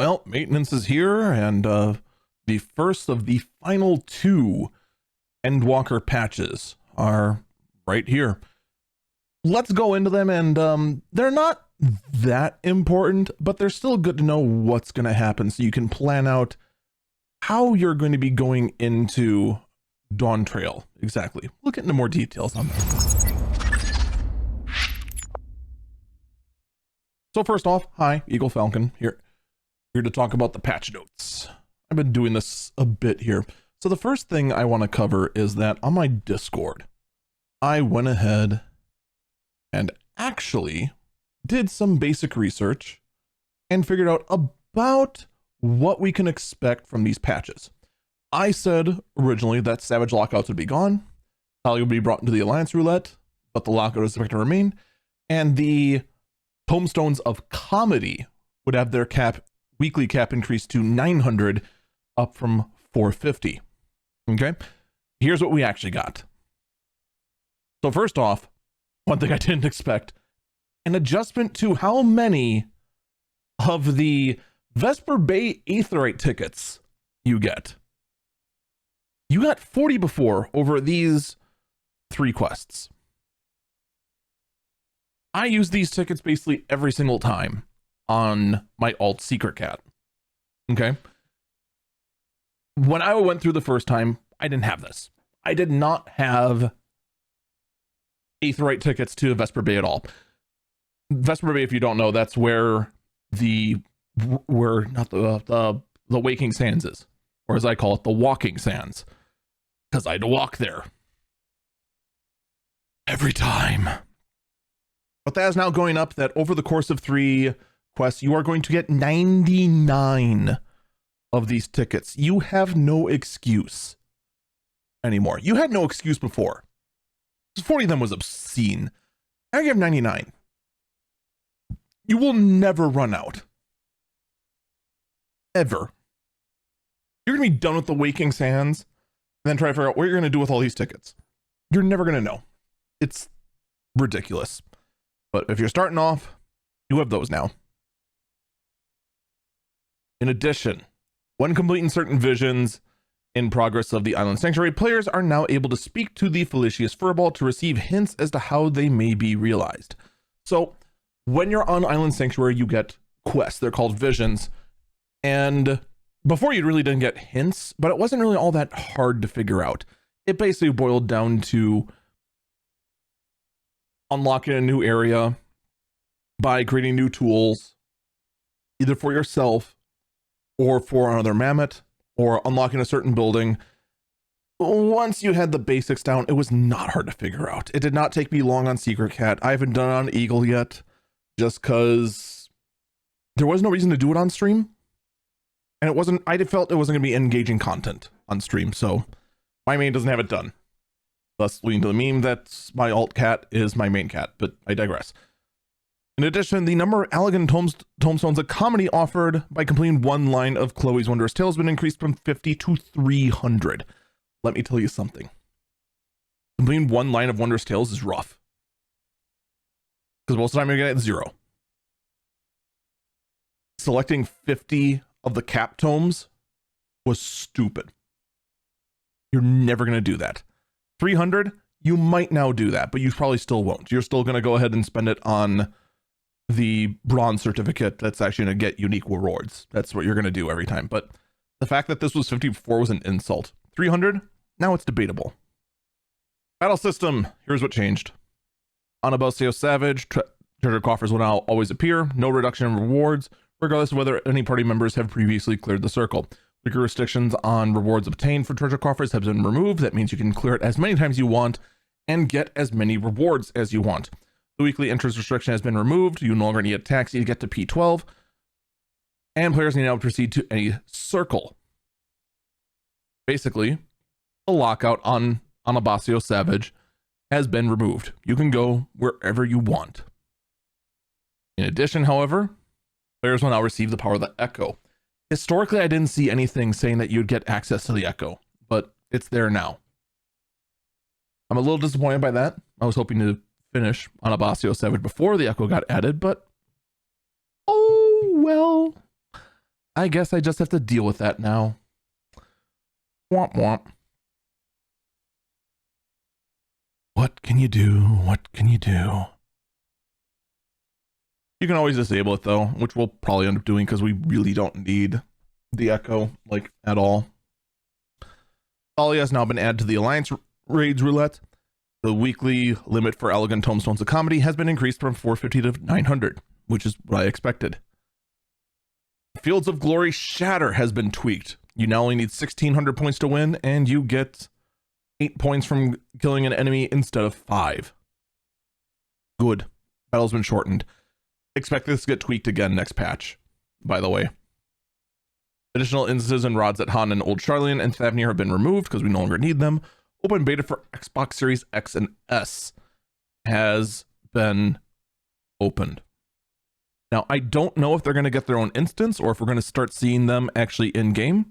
Well, maintenance is here, and the first of the final two Endwalker patches are right here. Let's go into them, and they're not that important, but they're still good to know what's going to happen so you can plan out how you're going to be going into Dawn Trail. Exactly. We'll get into more details on that. So first off, hi, Eagle Falcon here to talk about the patch notes. I've been doing this a bit here. So the first thing I want to cover is that on my Discord, I went ahead and actually did some basic research and figured out about what we can expect from these patches. I said originally that Savage Lockouts would be gone, Talia would be brought into the Alliance Roulette, but the Lockout is expected to remain, and the Tomestones of Comedy would have their weekly cap increased to 900, up from 450. Okay, here's what we actually got. So first off, one thing I didn't expect, an adjustment to how many of the Vesper Bay Aetheryte tickets you get. You got 40 before over these 3 quests. I use these tickets basically every single time on my alt Secret Cat. Okay. When I went through the first time, I didn't have this. I did not have Aetheryte tickets to Vesper Bay at all. Vesper Bay, if you don't know, that's where the Waking Sands is, or as I call it, the Walking Sands, because I had to walk there every time. But that is now going up that over the course of 3 quests, you are going to get 99 of these tickets. You have no excuse anymore. You had no excuse before. 40 of them was obscene. Now you have 99. You will never run out. Ever. You're going to be done with the Waking Sands and then try to figure out what you're going to do with all these tickets. You're never going to know. It's ridiculous. But if you're starting off, you have those now. In addition, when completing certain visions in progress of the Island Sanctuary, players are now able to speak to the Felicius Furball to receive hints as to how they may be realized. So when you're on Island Sanctuary, you get quests. They're called visions. And before, you really didn't get hints, but it wasn't really all that hard to figure out. It basically boiled down to unlocking a new area by creating new tools, either for yourself or for another mammoth, or unlocking a certain building. Once you had the basics down, it was not hard to figure out. It did not take me long on Secret Cat. I haven't done it on Eagle yet, just because there was no reason to do it on stream. And I felt it wasn't going to be engaging content on stream, so my main doesn't have it done. Thus leading to the meme that my alt cat is my main cat, but I digress. In addition, the number of Allegan Tomestones of Comedy offered by completing 1 line of Chloe's Wondrous Tale has been increased from 50 to 300. Let me tell you something. Completing 1 line of Wondrous Tales is rough, because most of the time you're going to get 0. Selecting 50 of the cap tomes was stupid. You're never going to do that. 300, you might now do that, but you probably still won't. You're still going to go ahead and spend it on the bronze certificate that's actually going to get unique rewards. That's what you're going to do every time. But the fact that this was 50 before was an insult. 300, now it's debatable. Battle system, here's what changed. On Abelsio Savage, treasure coffers will now always appear. No reduction in rewards, regardless of whether any party members have previously cleared the circle. Weaker restrictions on rewards obtained for treasure coffers have been removed. That means you can clear it as many times you want and get as many rewards as you want. The weekly entrance restriction has been removed. You no longer need a taxi to get to P12. And players need now proceed to any circle. Basically, the lockout on Abelsio Savage has been removed. You can go wherever you want. In addition, however, players will now receive the power of the Echo. Historically, I didn't see anything saying that you'd get access to the Echo, but it's there now. I'm a little disappointed by that. I was hoping to finish on Abelsio Savage before the Echo got added, but oh well. I guess I just have to deal with that now. Womp womp. What can you do? What can you do? You can always disable it though, which we'll probably end up doing because we really don't need the echo like at all. Thalia has now been added to the Alliance Raids Roulette. The weekly limit for Elegant Tomestones of Comedy has been increased from 450 to 900, which is what I expected. Fields of Glory Shatter has been tweaked. You now only need 1600 points to win, and you get 8 points from killing an enemy instead of 5. Good. Battle's been shortened. Expect this to get tweaked again next patch, by the way. Additional instances and rods at Han and Old Charlian and Thavnir have been removed because we no longer need them. Open beta for Xbox Series X and S has been opened. Now, I don't know if they're going to get their own instance or if we're going to start seeing them actually in-game.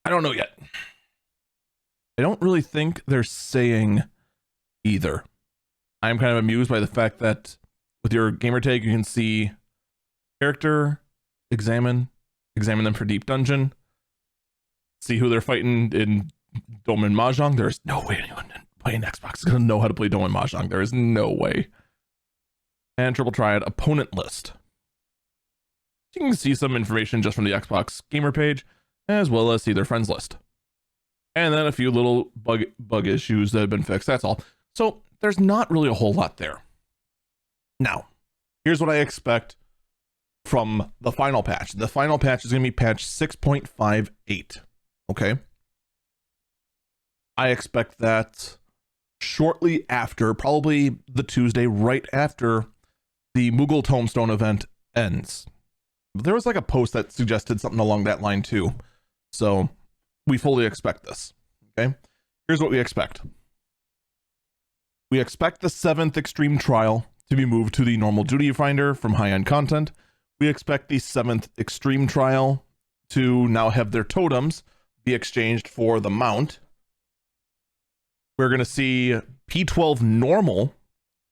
I don't know yet. I don't really think they're saying either. I'm kind of amused by the fact that with your gamer tag, you can see character, examine them for Deep Dungeon, see who they're fighting in Dome and Mahjong. There is no way anyone playing Xbox is going to know how to play Dome and Mahjong. There is no way. And Triple Triad opponent list. You can see some information just from the Xbox gamer page, as well as see their friends list. And then a few little bug issues that have been fixed. That's all. So there's not really a whole lot there. Now, here's what I expect from the final patch. The final patch is going to be patch 6.58. Okay. I expect that shortly after, probably the Tuesday right after the Moogle Tombstone event ends. There was like a post that suggested something along that line too. So we fully expect this. Okay. Here's what we expect. We expect the 7th Extreme Trial to be moved to the normal duty finder from high-end content. We expect the 7th Extreme Trial to now have their totems be exchanged for the mount. We're going to see P12 normal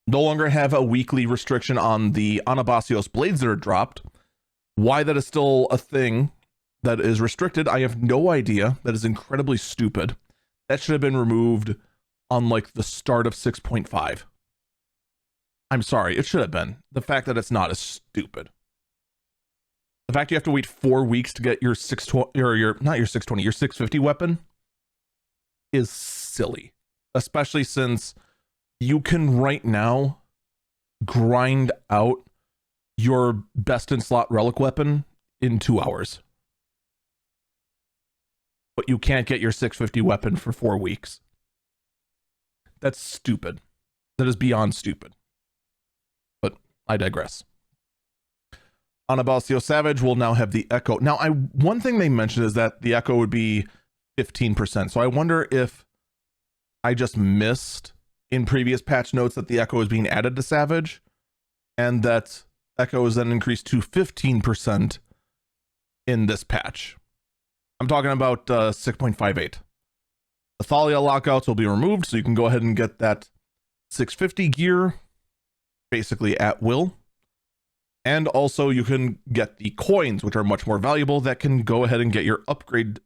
no longer have a weekly restriction on the Anabasios blades that are dropped. Why that is still a thing that is restricted, I have no idea. That is incredibly stupid. That should have been removed on like the start of 6.5. I'm sorry, it should have been. The fact that it's not is stupid. The fact you have to wait 4 weeks to get your 620 or your not your 620, your 650 weapon is silly. Especially since you can right now grind out your best in slot relic weapon in 2 hours. But you can't get your 650 weapon for 4 weeks. That's stupid. That is beyond stupid. But I digress. Anabasio Savage will now have the Echo. Now, one thing they mentioned is that the Echo would be 15%. So I wonder if I just missed in previous patch notes that the Echo is being added to Savage, and that Echo is then increased to 15% in this patch. I'm talking about 6.58. The Thalia lockouts will be removed, so you can go ahead and get that 650 gear basically at will. And also you can get the coins, which are much more valuable, that can go ahead and get your upgrade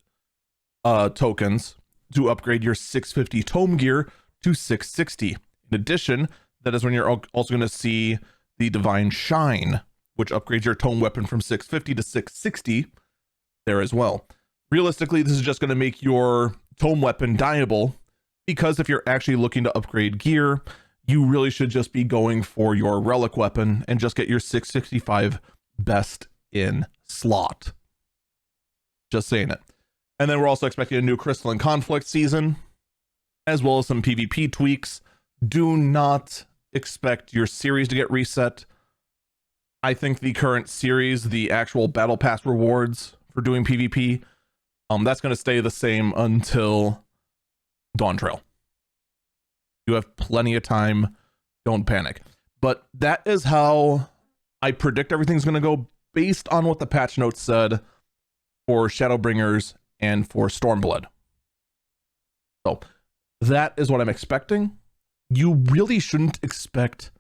tokens to upgrade your 650 tome gear to 660. In addition, that is when you're also going to see the Divine Shine, which upgrades your tome weapon from 650 to 660 there as well. Realistically, this is just going to make your tome weapon dyeable, because if you're actually looking to upgrade gear, you really should just be going for your relic weapon and just get your 665 best in slot. Just saying it. And then we're also expecting a new Crystalline Conflict season, as well as some PvP tweaks. Do not expect your series to get reset. I think the current series, the actual Battle Pass rewards for doing PvP, that's going to stay the same until Dawn Trail. You have plenty of time. Don't panic. But that is how I predict everything's going to go based on what the patch notes said for Shadowbringers and for Stormblood. So that is what I'm expecting. You really shouldn't expect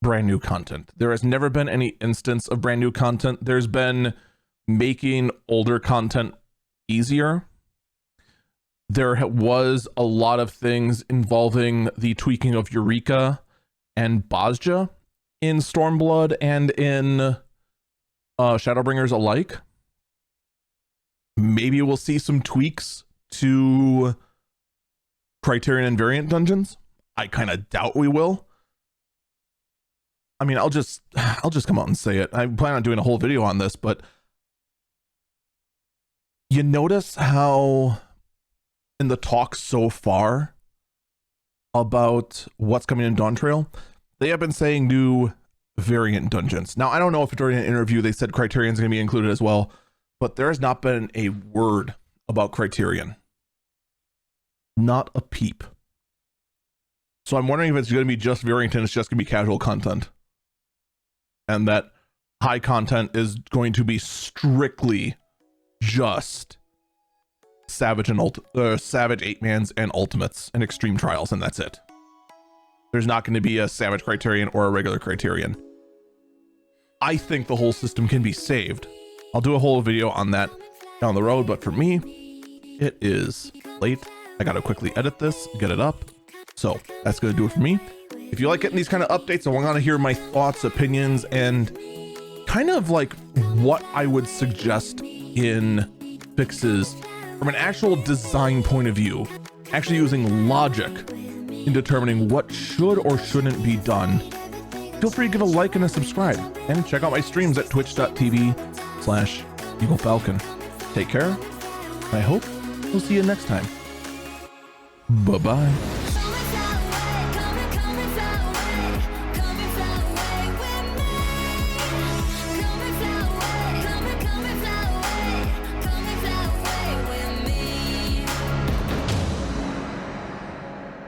brand new content. There has never been any instance of brand new content. There's been making older content easier. There was a lot of things involving the tweaking of Eureka and Bozja in Stormblood and in Shadowbringers alike. Maybe we'll see some tweaks to Criterion and variant dungeons. I kind of doubt we will. I mean, I'll just come out and say it. I plan on doing a whole video on this, but you notice how in the talk so far about what's coming in Dawntrail, they have been saying new variant dungeons. Now, I don't know if during an interview they said Criterion's going to be included as well, but there has not been a word about Criterion. Not a peep. So I'm wondering if it's going to be just variant and it's just going to be casual content. And that high content is going to be strictly just Savage and Savage 8-mans and Ultimates and Extreme Trials, and that's it. There's not going to be a Savage Criterion or a regular Criterion. I think the whole system can be saved. I'll do a whole video on that down the road, but for me, it is late. I got to quickly edit this, get it up. So that's going to do it for me. If you like getting these kind of updates, I want to hear my thoughts, opinions, and kind of like what I would suggest in fixes from an actual design point of view, actually using logic in determining what should or shouldn't be done. Feel free to give a like and a subscribe, and check out my streams at twitch.tv/EagleFalcon. Take care. I hope we'll see you next time. Bye-bye.